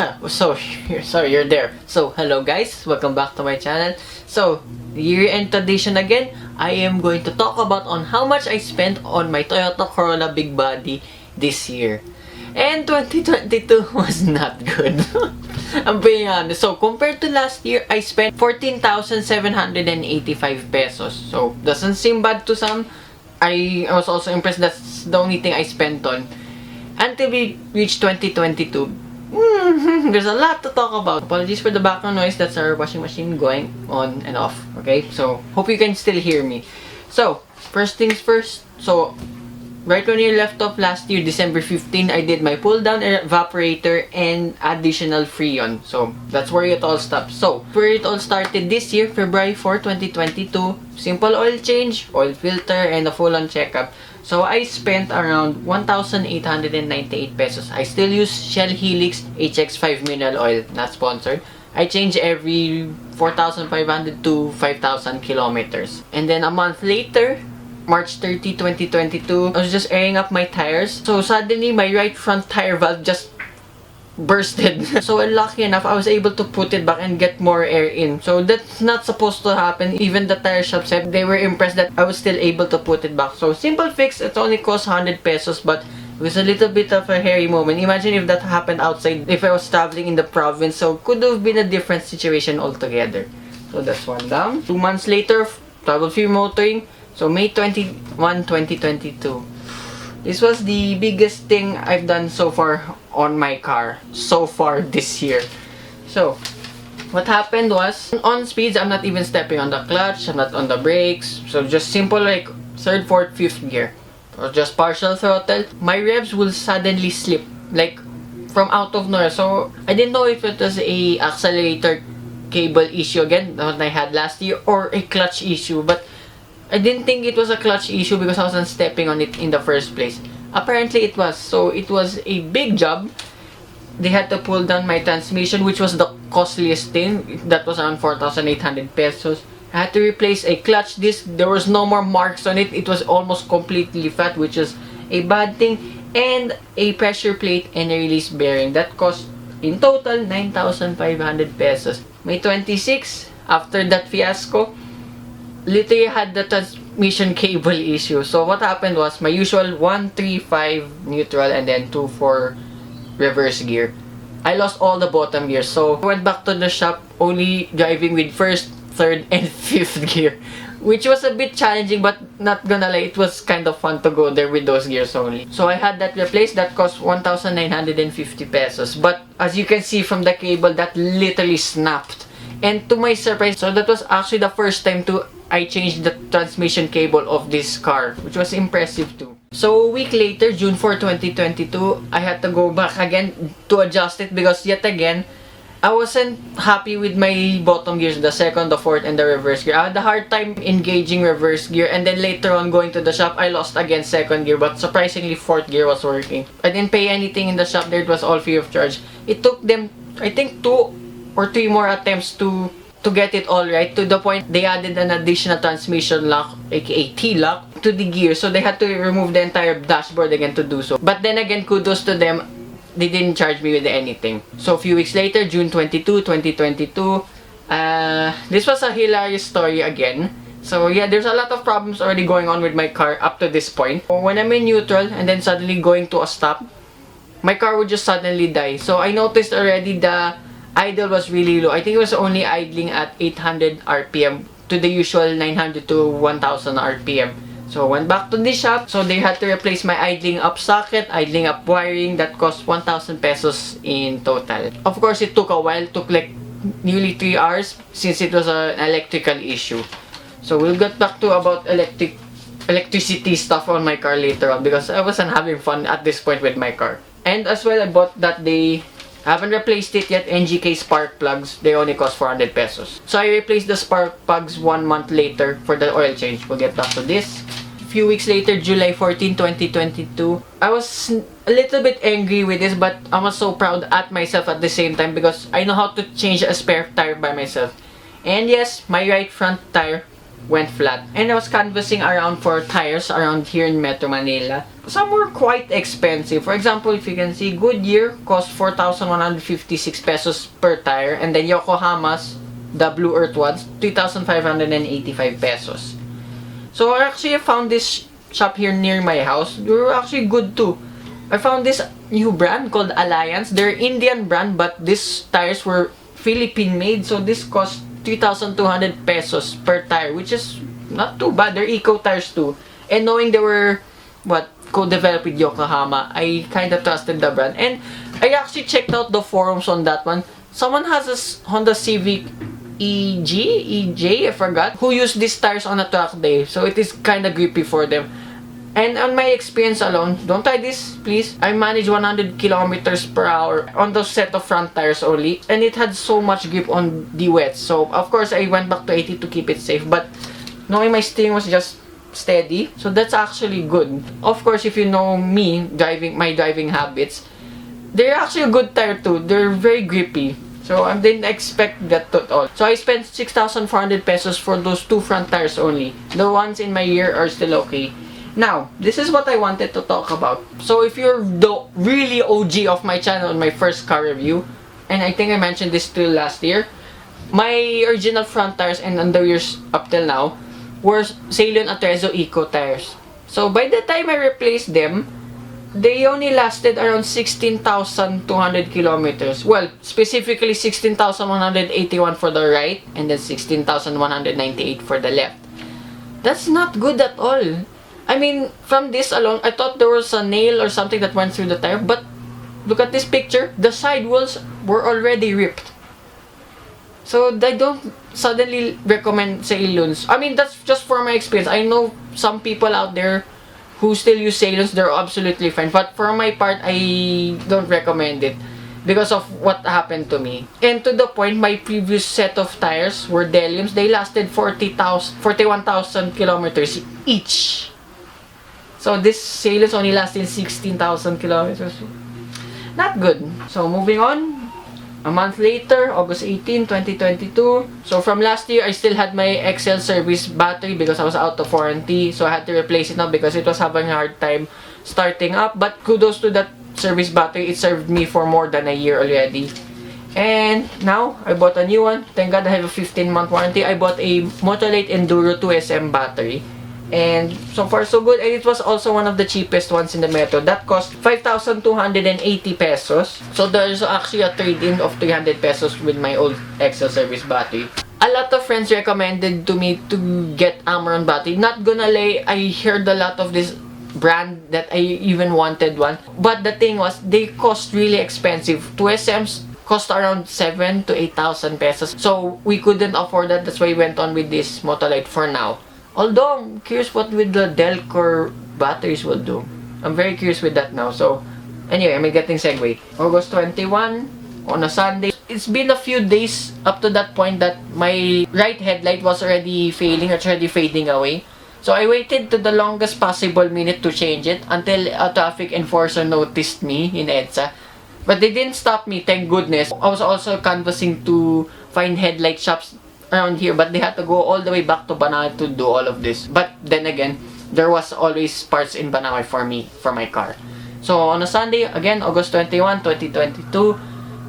Sorry, you're there. So, hello guys, welcome back to my channel. So, year-end tradition again, I am going to talk about on how much I spent on my Toyota Corolla Big Body this year. And 2022 was not good. I'm being honest. So, compared to last year, I spent 14,785 pesos. So, doesn't seem bad to some. I was also impressed. That's the only thing I spent on. Until we reach 2022, there's a lot to talk about. Apologies for the background noise. That's our washing machine going on and off. Okay, so hope you can still hear me. So, first things first. So, right when you left off last year, December 15, I did my pull down evaporator and additional freon. So, that's where it all stopped. So, where it all started this year, February 4, 2022, simple oil change, oil filter, and a full-on checkup. So, I spent around 1,898 pesos. I still use Shell Helix HX5 mineral oil, not sponsored. I change every 4,500 to 5,000 kilometers. And then a month later, March 30, 2022, I was just airing up my tires. So, suddenly, my right front tire valve just bursted. So, lucky enough, I was able to put it back and get more air in. So, that's not supposed to happen. Even the tire shop said they were impressed that I was still able to put it back. So, simple fix. It only cost 100 pesos, but it was a little bit of a hairy moment. Imagine if that happened outside, if I was traveling in the province. So, could have been a different situation altogether. So, that's one down. 2 months later, trouble-free motoring. So, May 21, 2022. This was the biggest thing I've done so far on my car. So far this year. So, what happened was, on speeds, I'm not even stepping on the clutch. I'm not on the brakes. So, just simple like 3rd, 4th, 5th gear. Or just partial throttle. My revs will suddenly slip. Like, from out of nowhere. So, I didn't know if it was a accelerator cable issue again, that I had last year, or a clutch issue. But, I didn't think it was a clutch issue because I wasn't stepping on it in the first place. Apparently, it was. So, it was a big job. They had to pull down my transmission, which was the costliest thing. That was around 4,800 pesos. I had to replace a clutch disc. There was no more marks on it. It was almost completely flat, which is a bad thing. And a pressure plate and a release bearing. That cost, in total, 9,500 pesos. May 26, after that fiasco, literally had the transmission cable issue. So what happened was my usual 1-3-5 neutral and then 2-4 reverse gear. I lost all the bottom gears. So I went back to the shop only driving with 1st, 3rd, and 5th gear. Which was a bit challenging, but not gonna lie, it was kind of fun to go there with those gears only. So I had that replaced. That cost 1,950 pesos. But as you can see from the cable, that literally snapped. And to my surprise, so that was actually the first time I changed the transmission cable of this car, which was impressive too. So a week later, June 4, 2022, I had to go back again to adjust it because yet again, I wasn't happy with my bottom gears, the 2nd, the 4th, and the reverse gear. I had a hard time engaging reverse gear, and then later on going to the shop, I lost again 2nd gear, but surprisingly 4th gear was working. I didn't pay anything in the shop there, it was all free of charge. It took them, I think, 2 or 3 more attempts to get it all right, to the point they added an additional transmission lock, aka T-lock, to the gear. So they had to remove the entire dashboard again to do so. But then again, kudos to them, they didn't charge me with anything. So a few weeks later, June 22, 2022, this was a hilarious story again. So yeah, there's a lot of problems already going on with my car up to this point. When I'm in neutral and then suddenly going to a stop, my car would just suddenly die. So I noticed already the idle was really low. I think it was only idling at 800 RPM to the usual 900 to 1000 RPM. So I went back to the shop. So they had to replace my idling up socket, idling up wiring. That cost 1,000 pesos in total. Of course, it took a while. It took like nearly 3 hours since it was an electrical issue. So we'll get back to about electricity stuff on my car later on because I wasn't having fun at this point with my car. And as well, I bought that day, I haven't replaced it yet, NGK Spark Plugs. They only cost 400 pesos. So I replaced the Spark Plugs 1 month later for the oil change. We'll get back to this. A few weeks later, July 14, 2022, I was a little bit angry with this, but I was so proud at myself at the same time because I know how to change a spare tire by myself. And yes, my right front tire went flat. And I was canvassing around for tires around here in Metro Manila. Some were quite expensive. For example, if you can see, Goodyear cost 4,156 pesos per tire. And then Yokohama's, the Blue Earth ones, 3,585 pesos. So I actually found this shop here near my house. They were actually good too. I found this new brand called Alliance. They're Indian brand, but these tires were Philippine made. So this cost 3,200 pesos per tire, which is not too bad. They're eco tires too. And knowing they were co-developed with Yokohama, I kind of trusted the brand. And I actually checked out the forums on that one. Someone has a Honda Civic EJ, I forgot, who used these tires on a track day. So it is kind of grippy for them. And on my experience alone, don't try this, please. I managed 100 kilometers per hour on those set of front tires only. And it had so much grip on the wets. So, of course, I went back to 80 to keep it safe. But knowing my steering was just steady, so that's actually good. Of course, if you know me, my driving habits, they're actually a good tire too. They're very grippy. So I didn't expect that at all. So I spent 6,400 pesos for those two front tires only. The ones in my rear are still okay. Now, this is what I wanted to talk about. So if you're the really OG of my channel, my first car review, and I think I mentioned this still last year, my original front tires and on the rears up till now were Ceylon Atrezo Eco tires. So by the time I replaced them, they only lasted around 16,200 kilometers. Well, specifically 16,181 for the right and then 16,198 for the left. That's not good at all. I mean, from this alone, I thought there was a nail or something that went through the tire, but look at this picture. The sidewalls were already ripped. So I don't suddenly recommend Ceylons. I mean, that's just for my experience. I know some people out there who still use Ceylons, they're absolutely fine. But for my part, I don't recommend it because of what happened to me. And to the point, my previous set of tires were Deliums. They lasted 41,000 kilometers each. So this Ceylons only lasted 16,000 kilometers. Not good. So moving on. A month later, August 18, 2022. So from last year, I still had my XL service battery because I was out of warranty. So I had to replace it now because it was having a hard time starting up. But kudos to that service battery. It served me for more than a year already. And now, I bought a new one. Thank God I have a 15-month warranty. I bought a Motolite Enduro 2SM battery. And so far so good. And it was also one of the cheapest ones in the Metro. That cost 5,280 pesos. So there's actually a trade-in of 300 pesos with my old XL service battery. A lot of friends recommended to me to get Amaron battery. Not gonna lie, I heard a lot of this brand that I even wanted one. But the thing was, they cost really expensive. 2SMs cost around 7,000 to 8,000 pesos. So we couldn't afford that. That's why we went on with this Motolite for now. Although, I'm curious what with the Delcor batteries will do. I'm very curious with that now. So, anyway, I'm getting segue. August 21, on a Sunday. It's been a few days up to that point that my right headlight was already failing, it's already fading away. So, I waited to the longest possible minute to change it until a traffic enforcer noticed me in EDSA. But they didn't stop me, thank goodness. I was also canvassing to find headlight shops around here, but they had to go all the way back to Banawe to do all of this. But then again, there was always parts in Banawe for my car. So on a Sunday, again, August 21, 2022,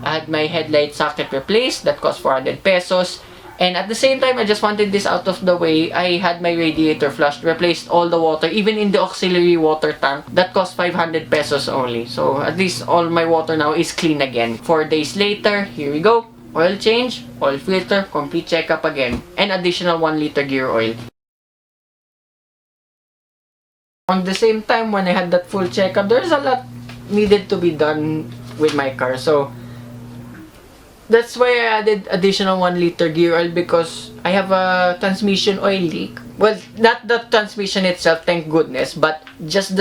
I had my headlight socket replaced. That cost 400 pesos. And at the same time, I just wanted this out of the way. I had my radiator flushed, replaced all the water, even in the auxiliary water tank. That cost 500 pesos only. So at least all my water now is clean again. 4 days later, here we go. Oil change, oil filter, complete checkup again, and additional 1 liter gear oil. On the same time, when I had that full checkup, there's a lot needed to be done with my car. So that's why I added additional 1 liter gear oil, because I have a transmission oil leak. Well, not the transmission itself, thank goodness, but just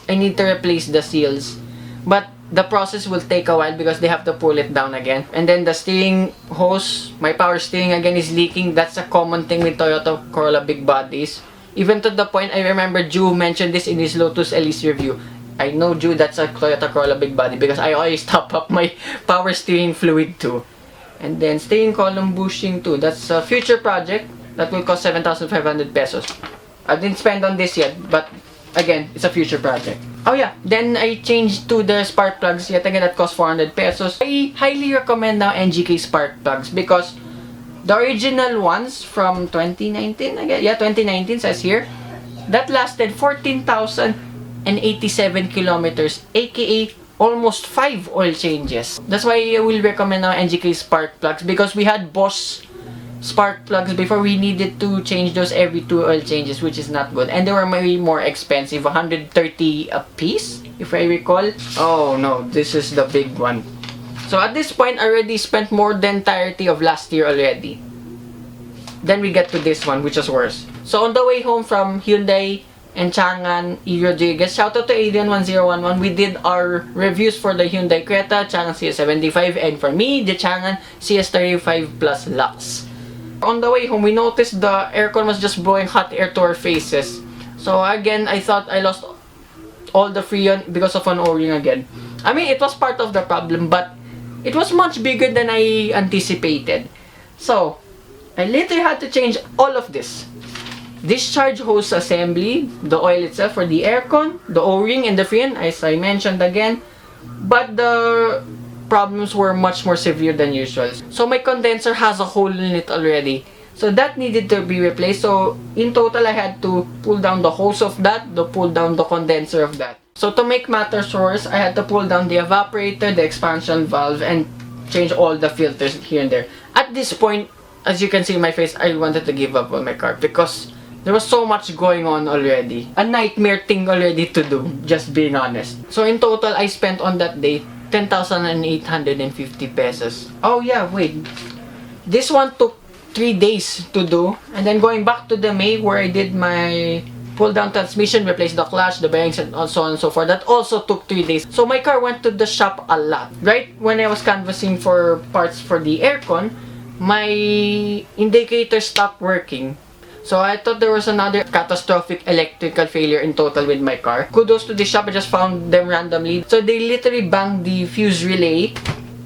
I need to replace the seals. But the process will take a while because they have to pull it down again. And then the steering hose, my power steering again is leaking. That's a common thing with Toyota Corolla big bodies. Even to the point, I remember Ju mentioned this in his Lotus Elise review. I know, Ju, that's a Toyota Corolla big body because I always top up my power steering fluid too. And then steering column bushing too. That's a future project. That will cost 7,500 pesos. I didn't spend on this yet, but again, it's a future project. Oh yeah, then I changed to the spark plugs. Yet again, that cost 400 pesos. I highly recommend now NGK Spark Plugs because the original ones from 2019, I guess. Yeah, 2019 says here. That lasted 14,087 kilometers, aka almost 5 oil changes. That's why I will recommend now NGK Spark Plugs because we had Bosch spark plugs before. We needed to change those every 2 oil changes, which is not good. And they were maybe more expensive, 130 a piece, if I recall. Oh no, this is the big one. So at this point, I already spent more than entirety of last year already. Then we get to this one, which is worse. So on the way home from Hyundai and Chang'an E. Rodriguez, shout out to Adrian1011. We did our reviews for the Hyundai Creta, Chang'an CS75, and for me, the Chang'an CS35 Plus Lux. On the way home, we noticed the aircon was just blowing hot air to our faces. So again, I thought I lost all the freon because of an O-ring again. I mean, it was part of the problem, but it was much bigger than I anticipated. So I literally had to change all of this. Discharge hose assembly, the oil itself for the aircon, the O-ring and the freon, as I mentioned again. But the problems were much more severe than usual. So my condenser has a hole in it already. So that needed to be replaced. So in total, I had to pull down the hose of that, to pull down the condenser of that. So to make matters worse, I had to pull down the evaporator, the expansion valve, and change all the filters here and there. At this point, as you can see in my face, I wanted to give up on my car because there was so much going on already. A nightmare thing already to do, just being honest. So in total, I spent on that day 10,850 pesos. Oh yeah, wait. This one took 3 days to do. And then going back to the May where I did my pull down transmission, replace the clutch, the bearings, and so on and so forth. That also took 3 days. So my car went to the shop a lot. Right when I was canvassing for parts for the aircon, my indicator stopped working. So I thought there was another catastrophic electrical failure in total with my car. Kudos to the shop, I just found them randomly. So they literally banged the fuse relay.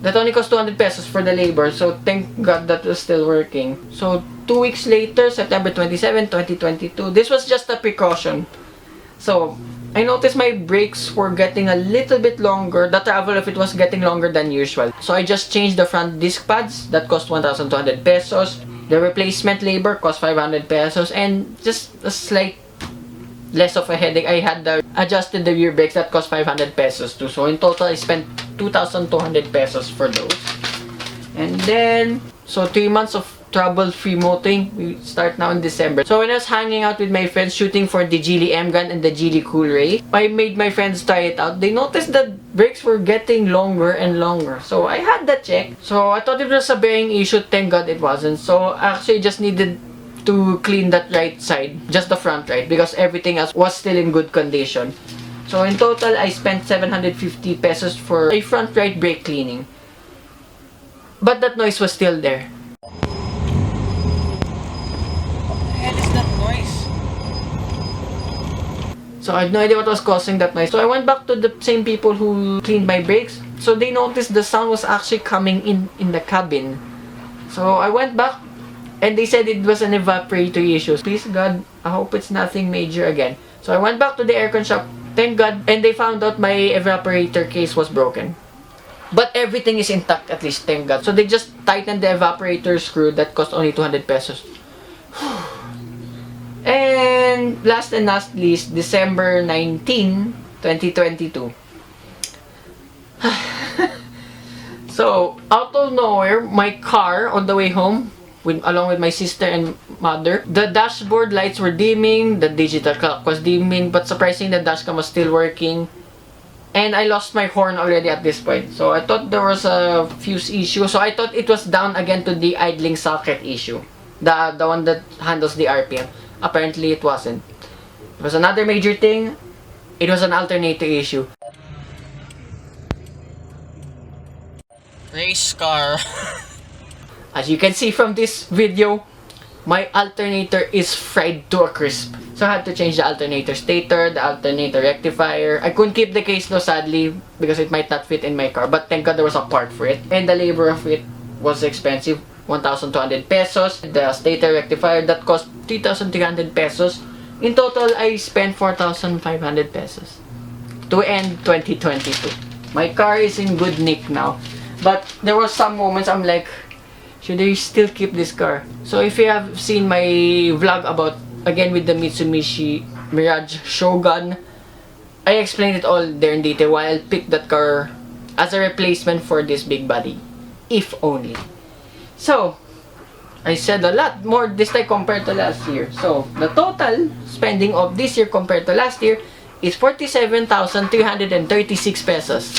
That only cost 200 pesos for the labor. So thank God that was still working. So 2 weeks later, September 27, 2022, this was just a precaution. So I noticed my brakes were getting a little bit longer. The travel of it was getting longer than usual. So I just changed the front disc pads. That cost 1,200 pesos. The replacement labor cost 500 pesos. And just a slight less of a headache, I had adjusted the rear brakes. That cost 500 pesos too. So in total, I spent 2,200 pesos for those. And then, so 3 months of trouble-free motoring. We start now in December. So when I was hanging out with my friends shooting for the Geely M Gun and the Geely Cool Ray, I made my friends try it out. They noticed that brakes were getting longer and longer. So I had that check. So I thought it was a bearing issue. Thank God it wasn't. So actually just needed to clean that right side, just the front right, because everything else was still in good condition. So in total, I spent 750 pesos for a front right brake cleaning. But that noise was still there. So I had no idea what was causing that noise. So I went back to the same people who cleaned my brakes. So they noticed the sound was actually coming in the cabin. So I went back and they said it was an evaporator issue. Please God, I hope it's nothing major again. So I went back to the aircon shop. Thank God. And they found out my evaporator case was broken. But everything is intact at least, thank God. So they just tightened the evaporator screw. That cost only 200 pesos. And last and not least, December 19, 2022. So, out of nowhere, my car on the way home, along with my sister and mother, the dashboard lights were dimming, the digital clock was dimming, but surprisingly, the dashcam was still working. And I lost my horn already at this point. So, I thought there was a fuse issue. So, I thought it was down again to the idling socket issue. The one that handles the RPM. Apparently, it wasn't. It was another major thing. It was an alternator issue. Race car. As you can see from this video, my alternator is fried to a crisp. So I had to change the alternator stator, the alternator rectifier. I couldn't keep the case though, sadly, because it might not fit in my car. But thank God there was a part for it. And the labor of it was expensive. 1,200 pesos. The stator rectifier, that cost 3,300 pesos. In total, I spent 4,500 pesos to end 2022. My car is in good nick now. But there were some moments I'm like, should I still keep this car? So if you have seen my vlog about, again with the Mitsubishi Mirage Shogun, I explained it all there in detail why I'll pick that car as a replacement for this big body. If only. So, I said a lot more this time compared to last year. So, the total spending of this year compared to last year is 47,336 pesos.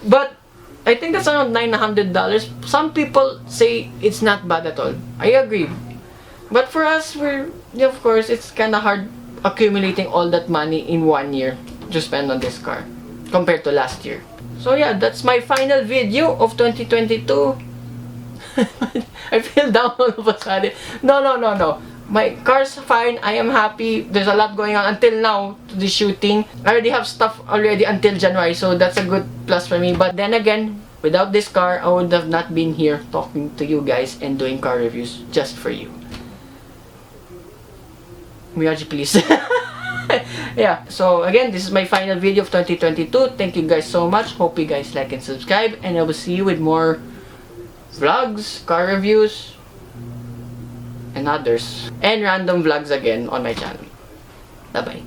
But I think that's around $900. Some people say it's not bad at all. I agree. But for us, of course, it's kind of hard accumulating all that money in 1 year to spend on this car compared to last year. So yeah, that's my final video of 2022. I feel down all of a sudden. No. My car's fine. I am happy. There's a lot going on until now to the shooting. I already have stuff already until January, so that's a good plus for me. But then again, without this car, I would have not been here talking to you guys and doing car reviews just for you. Mirage, please. Yeah, so again, this is my final video of 2022. Thank you guys so much. Hope you guys like and subscribe, and I will see you with more vlogs, car reviews, and others, and random vlogs again on my channel. Bye bye.